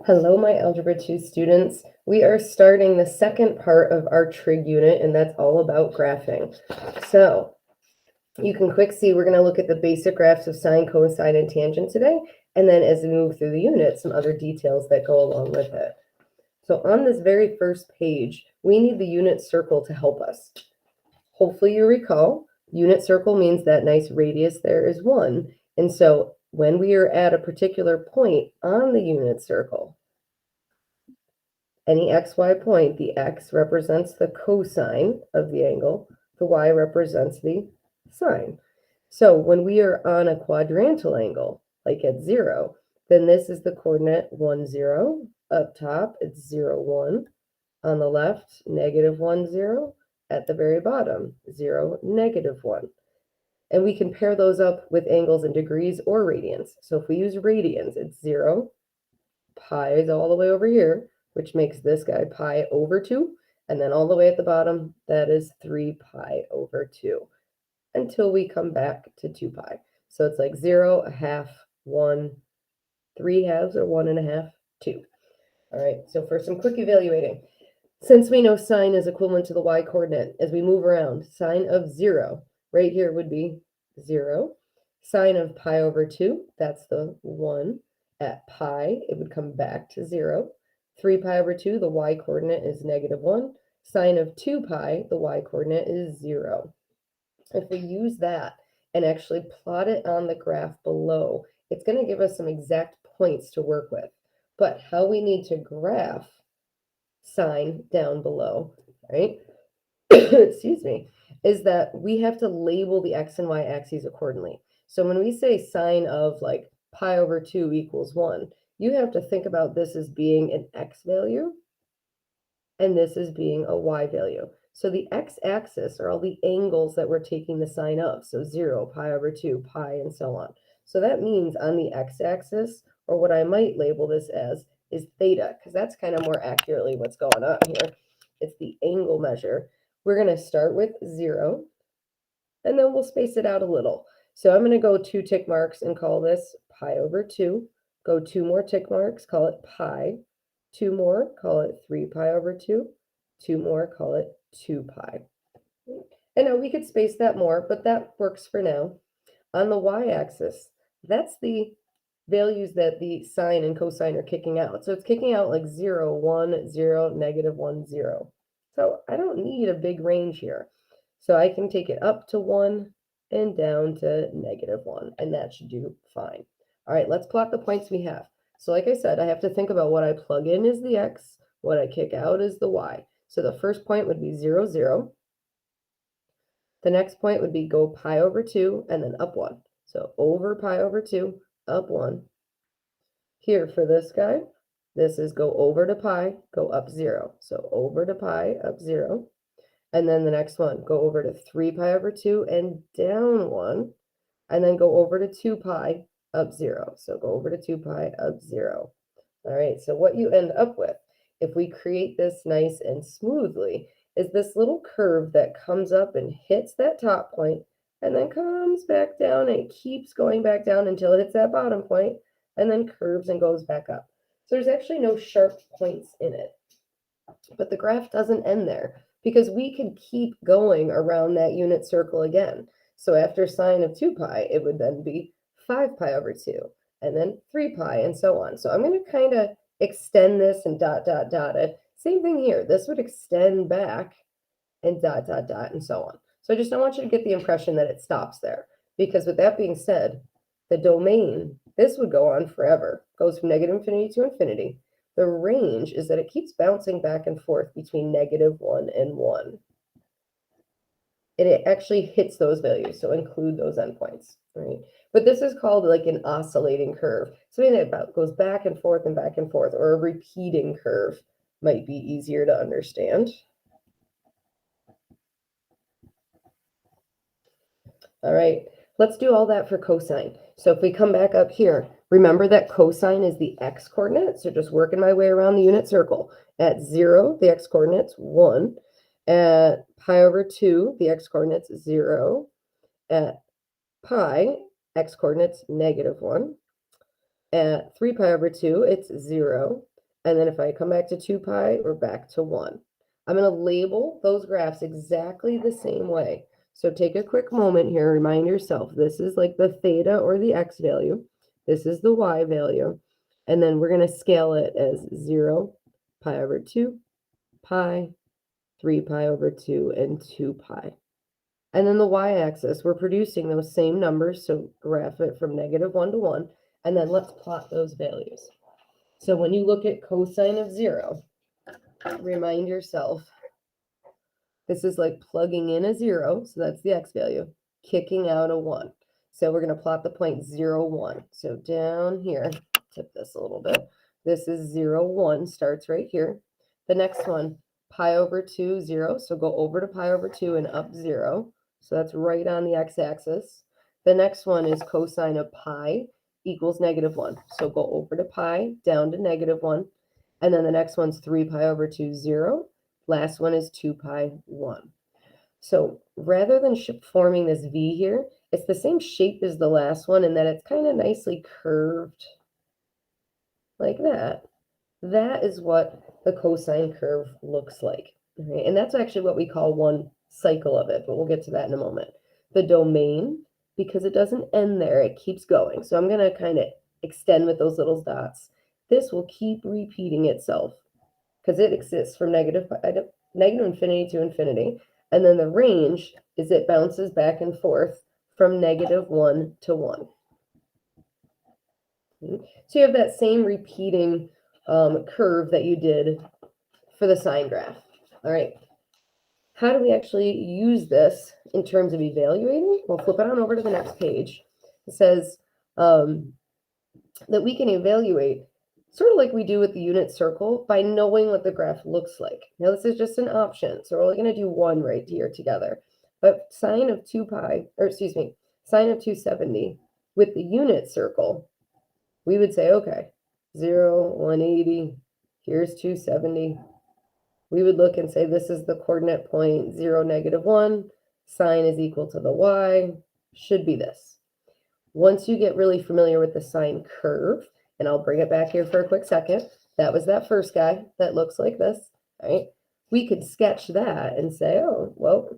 Hello, my Algebra 2 students. We are starting the second part of our trig unit, and that's all about graphing. So you can quick see we're going to look at the basic graphs of sine, cosine, and tangent today, and then as we move through the unit, some other details that go along with it. So on this very first page, we need the unit circle to help us. Hopefully you recall, unit circle means that nice radius there is 1. And so when we are at a particular point on the unit circle, any xy point, the x represents the cosine of the angle, the y represents the sine. So when we are on a quadrantal angle, like at 0, then this is the coordinate 1, 0. Up top, it's 0, 1. On the left, negative 1, 0. At the very bottom, 0, negative 1. And we can pair those up with angles in degrees or radians. So if we use radians, it's 0, pi is all the way over here, which makes this guy pi over 2. And then all the way at the bottom, that is 3 pi over 2 until we come back to 2 pi. So it's like 0, a half, 1, 3 halves, or 1 and a half, 2. All right, so for some quick evaluating, since we know sine is equivalent to the y coordinate, as we move around, sine of 0 right here would be 0. Sine of pi over 2, that's the 1. At pi, it would come back to 0. 3 pi over 2, the y coordinate is negative 1. Sine of 2 pi, the y coordinate is 0. If we use that and actually plot it on the graph below, it's going to give us some exact points to work with. But how we need to graph sine down below, right? Excuse me, is that we have to label the x and y axes accordingly. So when we say sine of like pi over 2 equals 1, you have to think about this as being an x value and this as being a y value. So the x-axis are all the angles that we're taking the sine of. So 0, pi over 2, pi, and so on. So that means on the x-axis, or what I might label this as, is theta, because that's kind of more accurately what's going on here. It's the angle measure. We're going to start with 0, and then we'll space it out a little. So I'm going to go 2 tick marks and call this pi over 2. Go 2 more tick marks, call it pi. 2 more, call it 3 pi over 2. 2 more, call it 2 pi. And now we could space that more, but that works for now. On the y-axis, that's the values that the sine and cosine are kicking out. So it's kicking out like 0, 1, 0, negative 1, 0. So I don't need a big range here. So I can take it up to 1 and down to negative 1, and that should do fine. All right, let's plot the points we have. So like I said, I have to think about what I plug in is the x, what I kick out is the y. So the first point would be 0, 0. The next point would be go pi over 2 and then up 1. So over pi over 2, up 1. Here for this guy, this is go over to pi, go up 0. So over to pi, up 0. And then the next one, go over to 3 pi over 2 and down 1. And then go over to 2 pi, up 0. So go over to 2 pi, up 0. All right, so what you end up with, if we create this nice and smoothly, is this little curve that comes up and hits that top point and then comes back down and it keeps going back down until it hits that bottom point and then curves and goes back up. So there's actually no sharp points in it. But the graph doesn't end there because we could keep going around that unit circle again. So after sine of 2 pi, it would then be 5 pi over 2, and then 3 pi, and so on. So I'm going to kind of extend this and dot, dot, dot it. Same thing here. This would extend back and dot, dot, dot, and so on. So I just don't want you to get the impression that it stops there, because with that being said, the domain, this would go on forever, goes from negative infinity to infinity. The range is that it keeps bouncing back and forth between negative 1 and 1. And it actually hits those values, so include those endpoints, right? But this is called like an oscillating curve. Something that goes back and forth, or a repeating curve might be easier to understand. All right, let's do all that for cosine. So if we come back up here, remember that cosine is the x coordinate. So just working my way around the unit circle. At 0, the x coordinate's 1. At pi over 2, the x coordinate's 0. At pi, x coordinate's negative 1. At 3 pi over 2, it's 0. And then if I come back to 2 pi, we're back to 1. I'm going to label those graphs exactly the same way. So take a quick moment here, remind yourself, this is like the theta or the x value. This is the y value. And then we're going to scale it as 0, pi over 2, pi, 3 pi over 2, and 2 pi. And then the y-axis, we're producing those same numbers, so graph it from -1 to 1, and then let's plot those values. So when you look at cosine of 0, remind yourself, this is like plugging in a 0, so that's the x value, kicking out a 1. So we're going to plot the point 0, 1. So down here, tip this a little bit. This is 0, 1, starts right here. The next one, pi over 2, 0. So go over to pi over 2 and up 0. So that's right on the x-axis. The next one is cosine of pi equals -1. So go over to pi, down to -1. And then the next one's 3 pi over 2, 0. Last one is 2 pi, 1. So rather than forming this V here, it's the same shape as the last one in that it's kind of nicely curved like that. That is what the cosine curve looks like. Right? And that's actually what we call one cycle of it, but we'll get to that in a moment. The domain, because it doesn't end there, it keeps going. So I'm going to kind of extend with those little dots. This will keep repeating itself because it exists from negative infinity to infinity. And then the range is it bounces back and forth from -1 to 1. So you have that same repeating curve that you did for the sine graph. All right. How do we actually use this in terms of evaluating? We'll flip it on over to the next page. It says that we can evaluate sort of like we do with the unit circle by knowing what the graph looks like. Now, this is just an option, so we're only going to do one right here together. But sine of 2 pi, or excuse me, sine of 270 with the unit circle, we would say, okay, 0, 180, here's 270. We would look and say this is the coordinate point 0, -1. Sine is equal to the y, should be this. Once you get really familiar with the sine curve, and I'll bring it back here for a quick second, that was that first guy that looks like this, right? We could sketch that and say, oh, well,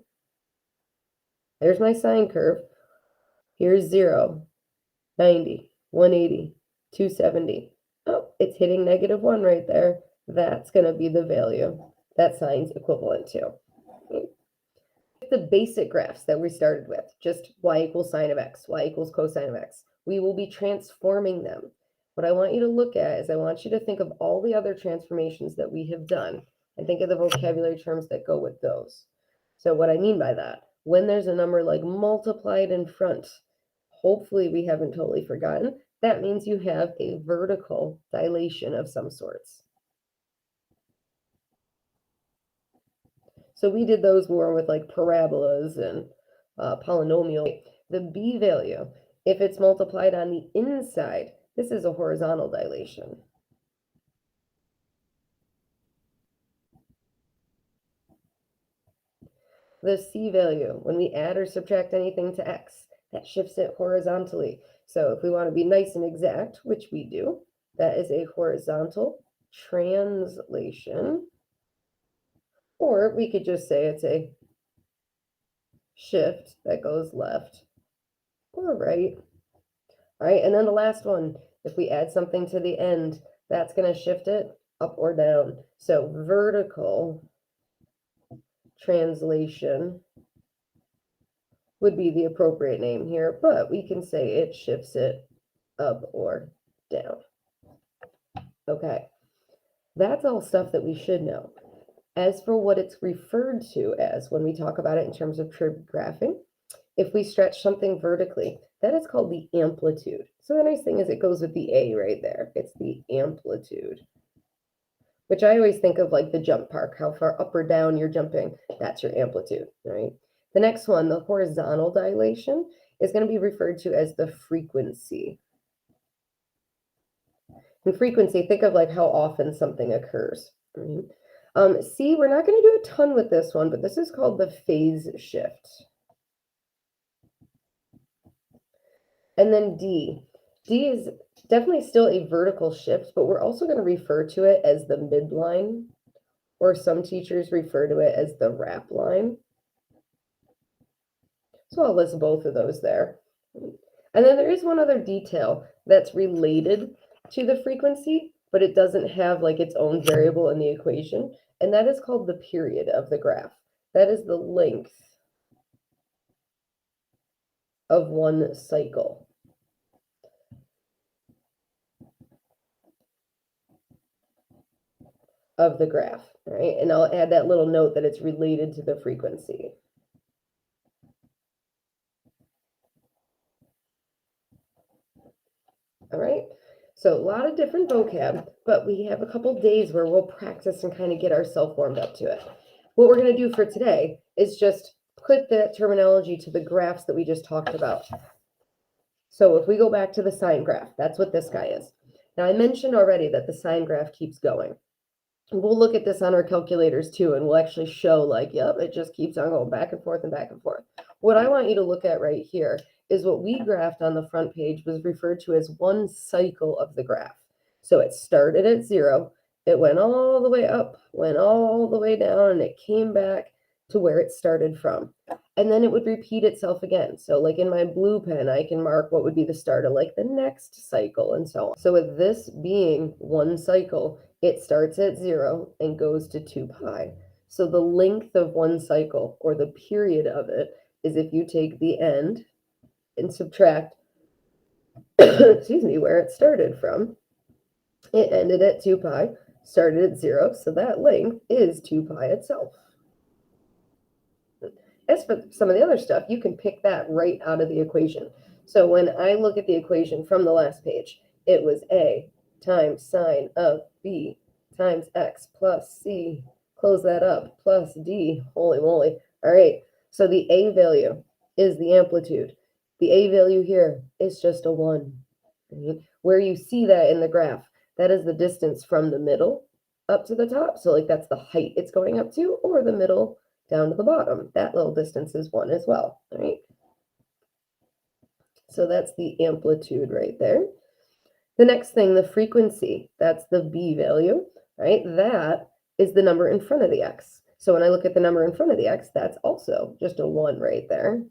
there's my sine curve. Here's 0, 90, 180, 270. Oh, it's hitting -1 right there. That's going to be the value that sine's equivalent to. The basic graphs that we started with, just y equals sine of x, y equals cosine of x, we will be transforming them. What I want you to look at is I want you to think of all the other transformations that we have done and think of the vocabulary terms that go with those. So what I mean by that, when there's a number like multiplied in front, hopefully we haven't totally forgotten, that means you have a vertical dilation of some sorts. So we did those more with like parabolas and polynomial. The b value, if it's multiplied on the inside, this is a horizontal dilation. The c value, when we add or subtract anything to x, that shifts it horizontally. So if we want to be nice and exact, which we do, that is a horizontal translation. Or we could just say it's a shift that goes left or right. All right, and then the last one, if we add something to the end, that's going to shift it up or down. So vertical translation would be the appropriate name here, but we can say it shifts it up or down. Okay, that's all stuff that we should know. As for what it's referred to as when we talk about it in terms of trig graphing, if we stretch something vertically, that is called the amplitude. So the nice thing is it goes with the A right there. It's the amplitude, which I always think of like the jump park, how far up or down you're jumping. That's your amplitude, right? The next one, the horizontal dilation, is going to be referred to as the frequency. And frequency, think of like how often something occurs. Right? C, we're not going to do a ton with this one, but this is called the phase shift. And then D, D is definitely still a vertical shift, but we're also going to refer to it as the midline, or some teachers refer to it as the wrap line. So I'll list both of those there. And then there is one other detail that's related to the frequency, but it doesn't have like its own variable in the equation, and that is called the period of the graph. That is the length of one cycle. Of the graph, right? And I'll add that little note that it's related to the frequency. All right, so a lot of different vocab, but we have a couple days where we'll practice and kind of get ourselves warmed up to it. What we're going to do for today is just put that terminology to the graphs that we just talked about. So if we go back to the sine graph, that's what this guy is. Now I mentioned already that the sine graph keeps going. We'll look at this on our calculators too, and we'll actually show like, yep, it just keeps on going back and forth and back and forth. What I want you to look at right here is what we graphed on the front page was referred to as one cycle of the graph. So it started at 0, it went all the way up, went all the way down, and it came back to where it started from. And then it would repeat itself again. So like in my blue pen, I can mark what would be the start of like the next cycle and so on. So with this being one cycle, it starts at 0 and goes to 2 pi. So the length of one cycle, or the period of it, is if you take the end and subtract, excuse me, where it started from. It ended at 2 pi, started at 0, so that length is 2 pi itself. As for some of the other stuff, you can pick that right out of the equation. So when I look at the equation from the last page, it was A times sine of B times X plus C, close that up, plus D, holy moly. All right, so the A value is the amplitude. The A value here is just a 1. Right? Where you see that in the graph, that is the distance from the middle up to the top. So like that's the height it's going up to, or the middle down to the bottom. That little distance is 1 as well, right? So that's the amplitude right there. The next thing, the frequency, that's the B value, right? That is the number in front of the X. So when I look at the number in front of the X, that's also just a 1 right there.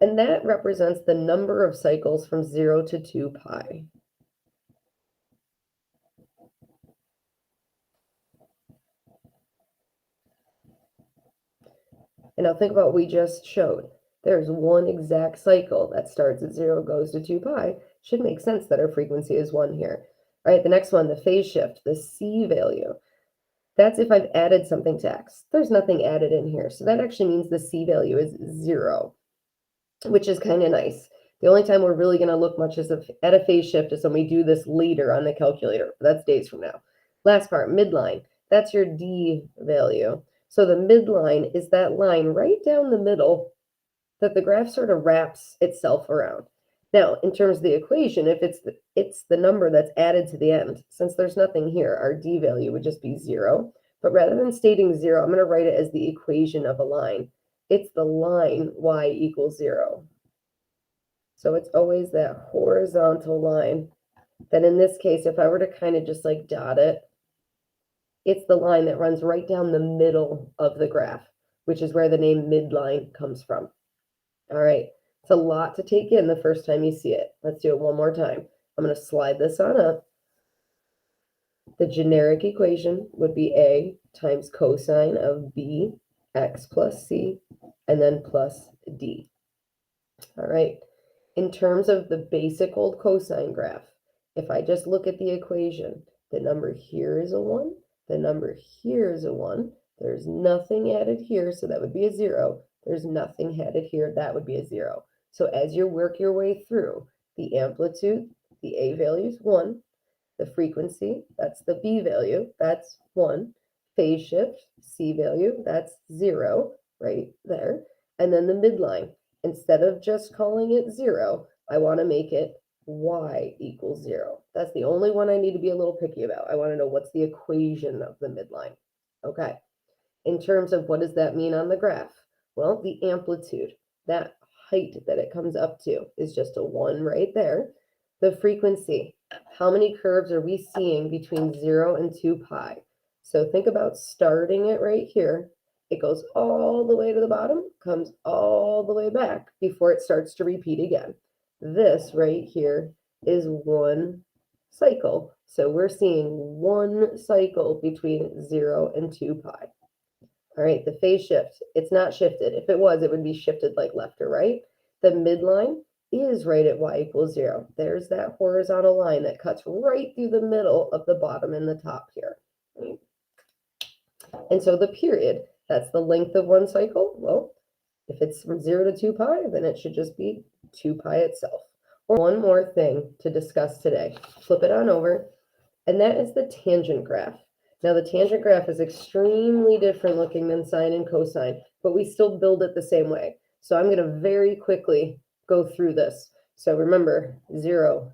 And that represents the number of cycles from 0 to 2 pi. And now think about what we just showed. There's one exact cycle that starts at 0, goes to 2 pi. Should make sense that our frequency is 1 here. All right, the next one, the phase shift, the C value. That's if I've added something to X. There's nothing added in here. So that actually means the C value is 0, which is kind of nice. The only time we're really going to look much at a phase shift is when we do this later on the calculator. That's days from now. Last part, midline. That's your D value. So the midline is that line right down the middle that the graph sort of wraps itself around. Now, in terms of the equation, if it's the number that's added to the end, since there's nothing here, our D value would just be 0. But rather than stating 0, I'm going to write it as the equation of a line. It's the line y equals 0. So it's always that horizontal line. Then in this case, if I were to kind of just like dot it, it's the line that runs right down the middle of the graph, which is where the name midline comes from. All right, it's a lot to take in the first time you see it. Let's do it one more time. I'm going to slide this on up. The generic equation would be A times cosine of B, X plus C, and then plus D. All right, in terms of the basic old cosine graph, if I just look at the equation, the number here is a 1, the number here is a 1, there's nothing added here, so that would be a 0. There's nothing added here, that would be a 0. So as you work your way through, the amplitude, the A value is 1, the frequency, that's the B value, that's 1, phase shift, C value, that's 0, right there, and then the midline. Instead of just calling it 0, I want to make it y equals 0. That's the only one I need to be a little picky about. I want to know what's the equation of the midline. Okay. In terms of what does that mean on the graph? Well, the amplitude, that height that it comes up to is just a 1 right there. The frequency, how many curves are we seeing between 0 and 2 pi? So think about starting it right here. It goes all the way to the bottom, comes all the way back before it starts to repeat again. This right here is one cycle. So we're seeing one cycle between 0 and 2 pi. All right, the phase shift, it's not shifted. If it was, it would be shifted like left or right. The midline is right at y equals 0. There's that horizontal line that cuts right through the middle of the bottom and the top here. Right? And so the period, that's the length of one cycle. Well, if it's from 0 to 2 pi, then it should just be 2 pi itself. Or one more thing to discuss today. Flip it on over, and that is the tangent graph. Now, the tangent graph is extremely different looking than sine and cosine, but we still build it the same way. So I'm going to very quickly go through this. So remember, 0,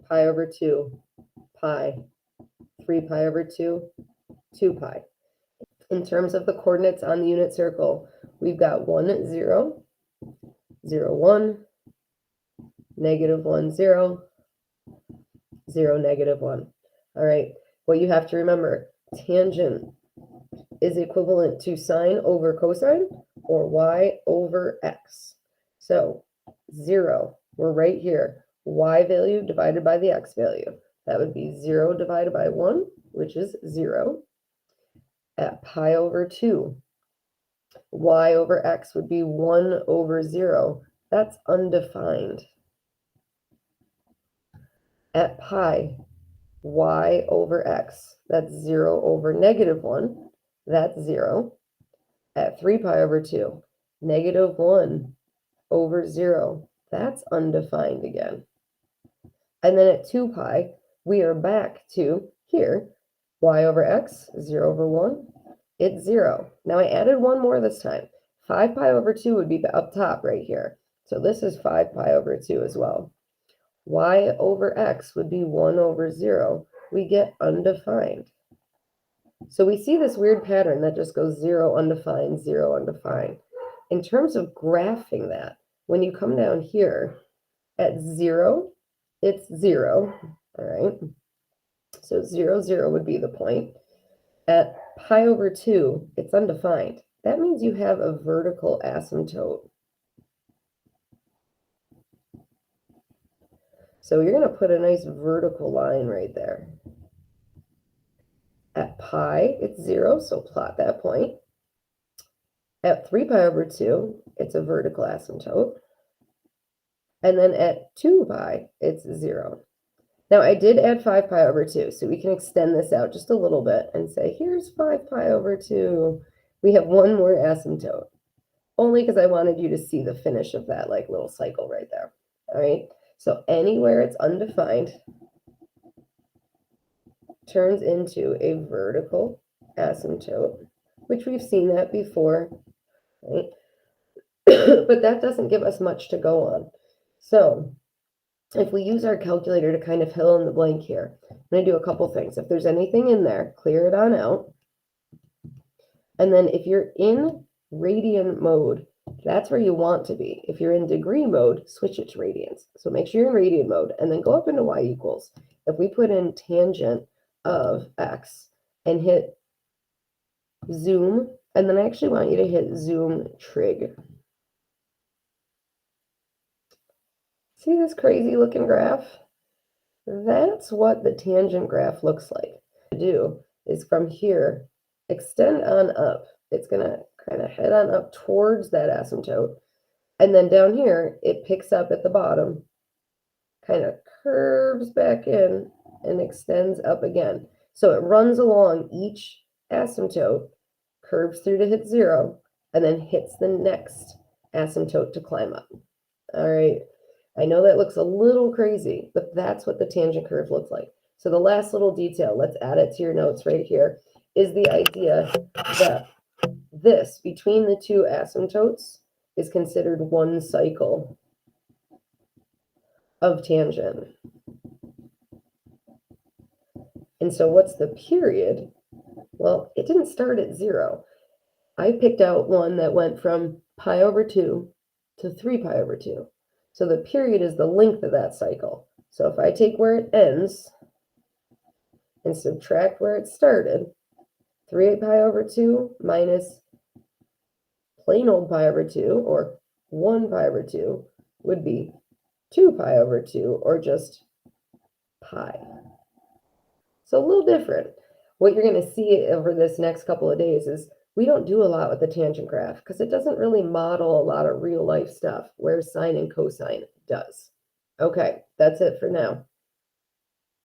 pi over 2, pi, 3 pi over 2, 2 pi. In terms of the coordinates on the unit circle, we've got 1, 0, 0, 1, negative 1, 0, 0, negative 1. All right, what you have to remember, tangent is equivalent to sine over cosine or y over x. So 0, we're right here. Y value divided by the x value. That would be 0 divided by 1, which is 0. At pi over 2, y over x would be 1 over 0. That's undefined. At pi, y over x, that's 0 over negative 1. That's 0. At 3 pi over 2, negative 1 over 0. That's undefined again. And then at 2 pi, we are back to here. Y over x, 0 over 1. It's 0. Now I added one more this time. 5 pi over 2 would be up top right here. So this is 5 pi over 2 as well. Y over x would be 1 over 0. We get undefined. So we see this weird pattern that just goes 0, undefined, 0, undefined. In terms of graphing that, when you come down here at 0, it's 0, all right? So 0, 0 would be the point. At pi over 2, it's undefined. That means you have a vertical asymptote. So you're going to put a nice vertical line right there. At pi, it's 0, so plot that point. At 3 pi over 2, it's a vertical asymptote. And then at 2 pi, it's 0. Now, I did add 5 pi over 2, so we can extend this out just a little bit and say, here's 5 pi over 2. We have one more asymptote, only because I wanted you to see the finish of that like little cycle right there. All right, so anywhere it's undefined turns into a vertical asymptote, which we've seen that before, right? But that doesn't give us much to go on. So if we use our calculator to kind of fill in the blank here, I'm going to do a couple things. If there's anything in there, clear it on out. And then if you're in radian mode, that's where you want to be. If you're in degree mode, switch it to radians. So make sure you're in radian mode and then go up into y equals. If we put in tangent of x and hit zoom, and then I actually want you to hit zoom trig. See this crazy looking graph? That's what the tangent graph looks like. To do is from here, extend on up. It's going to kind of head on up towards that asymptote. And then down here, it picks up at the bottom, kind of curves back in and extends up again. So it runs along each asymptote, curves through to hit 0, and then hits the next asymptote to climb up. All right. I know that looks a little crazy, but that's what the tangent curve looks like. So the last little detail, let's add it to your notes right here, is the idea that this, between the two asymptotes, is considered one cycle of tangent. And so what's the period? Well, it didn't start at 0. I picked out one that went from pi over 2 to 3 pi over 2. So the period is the length of that cycle. So if I take where it ends and subtract where it started, 3 pi over 2 minus plain old pi over 2, or 1 pi over 2, would be 2 pi over 2, or just pi. So a little different. What you're going to see over this next couple of days is we don't do a lot with the tangent graph because it doesn't really model a lot of real life stuff, whereas sine and cosine does. Okay, that's it for now.